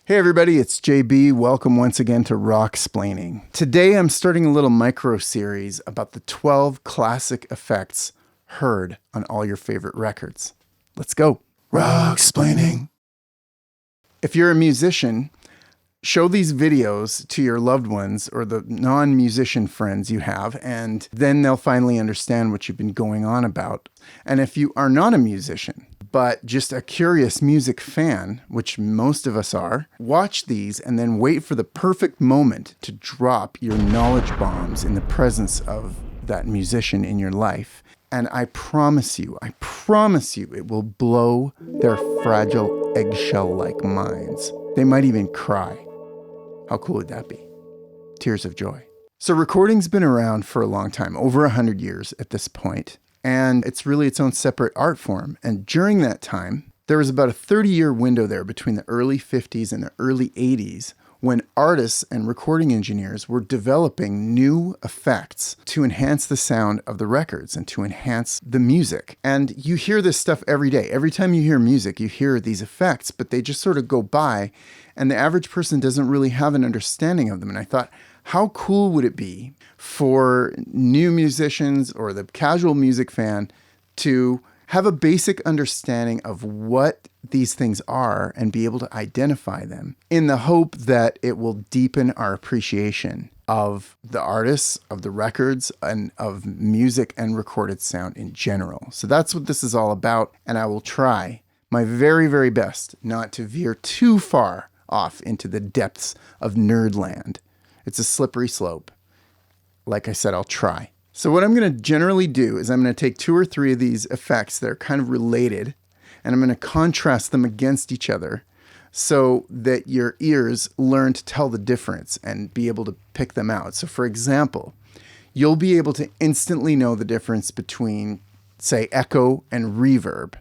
Hey everybody, it's JB. Welcome once again to RockSplaining. Today I'm starting a little micro series about the 12 classic effects heard on all your favorite records. Let's go. RockSplaining. If you're a musician, show these videos to your loved ones or the non-musician friends you have, and then they'll finally understand what you've been going on about. And if you are not a musician, but just a curious music fan, which most of us are, watch these and then wait for the perfect moment to drop your knowledge bombs in the presence of that musician in your life. And I promise you, it will blow their fragile eggshell-like minds. They might even cry. How cool would that be? Tears of joy. So recording's been around for a long time, over 100 years at this point. And it's really its own separate art form. And during that time, there was about a 30-year window there between the early 50s and the early 80s when artists and recording engineers were developing new effects to enhance the sound of the records and to enhance the music. And you hear this stuff every day. Every time you hear music, you hear these effects, but they just sort of go by, and the average person doesn't really have an understanding of them. And I thought, how cool would it be for new musicians or the casual music fan to have a basic understanding of what these things are and be able to identify them in the hope that it will deepen our appreciation of the artists, of the records, and of music and recorded sound in general. So that's what this is all about, and I will try my very, very best not to veer too far off into the depths of nerdland. It's a slippery slope. Like I said, I'll try. So what I'm going to generally do is I'm going to take 2 or 3 of these effects that are kind of related, and I'm going to contrast them against each other so that your ears learn to tell the difference and be able to pick them out. So for example, you'll be able to instantly know the difference between, say, echo and reverb,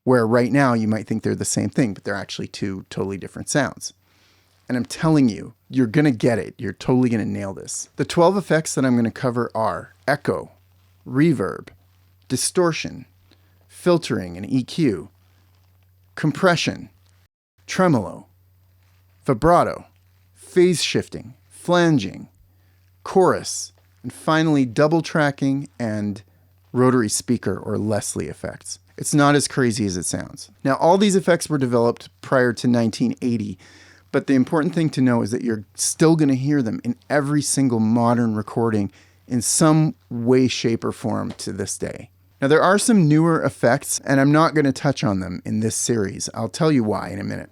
where right now you might think they're the same thing, but they're actually 2 totally different sounds. And I'm telling you, you're going to get it. You're totally going to nail this. The 12 effects that I'm going to cover are echo, reverb, distortion, filtering and EQ, compression, tremolo, vibrato, phase shifting, flanging, chorus, and finally double tracking and rotary speaker or Leslie effects. It's not as crazy as it sounds. Now, all these effects were developed prior to 1980. But the important thing to know is that you're still going to hear them in every single modern recording in some way, shape, or form to this day. Now, there are some newer effects, and I'm not going to touch on them in this series. I'll tell you why in a minute.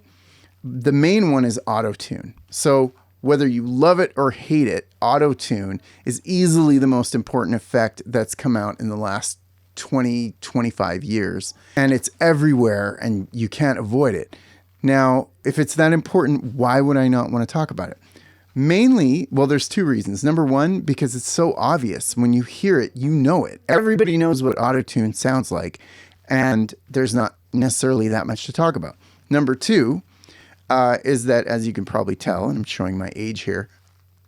The main one is auto-tune. So whether you love it or hate it, auto-tune is easily the most important effect that's come out in the last 20, 25 years. And it's everywhere, and you can't avoid it. Now, if it's that important, why would I not want to talk about it? Mainly, well, there's 2 reasons. Number one, because it's so obvious. When you hear it, you know it. Everybody knows what autotune sounds like, and there's not necessarily that much to talk about. Number 2 is that, as you can probably tell, and I'm showing my age here,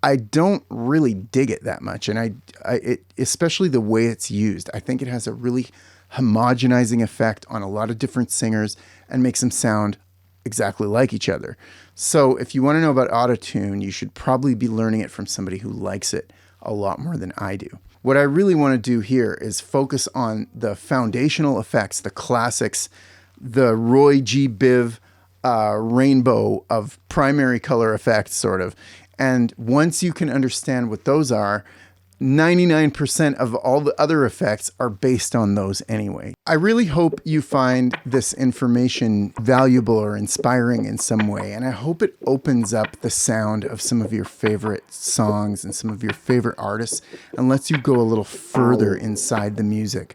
I don't really dig it that much, and it, especially the way it's used. I think it has a really homogenizing effect on a lot of different singers and makes them sound exactly like each other. So if you want to know about autotune, you should probably be learning it from somebody who likes it a lot more than I do. What I really want to do here is focus on the foundational effects, the classics, the Roy G. Biv rainbow of primary color effects, sort of. And once you can understand what those are, 99% of all the other effects are based on those anyway. I really hope you find this information valuable or inspiring in some way, and I hope it opens up the sound of some of your favorite songs and some of your favorite artists and lets you go a little further inside the music.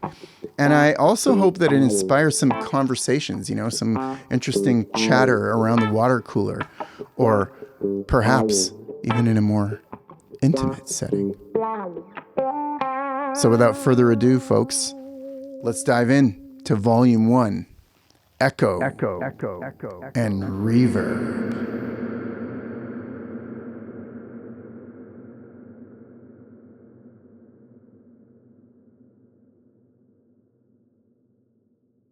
And I also hope that it inspires some conversations, some interesting chatter around the water cooler, or perhaps even in a more intimate setting. So without further ado, folks, let's dive in to Volume 1, Echo, and Reverb.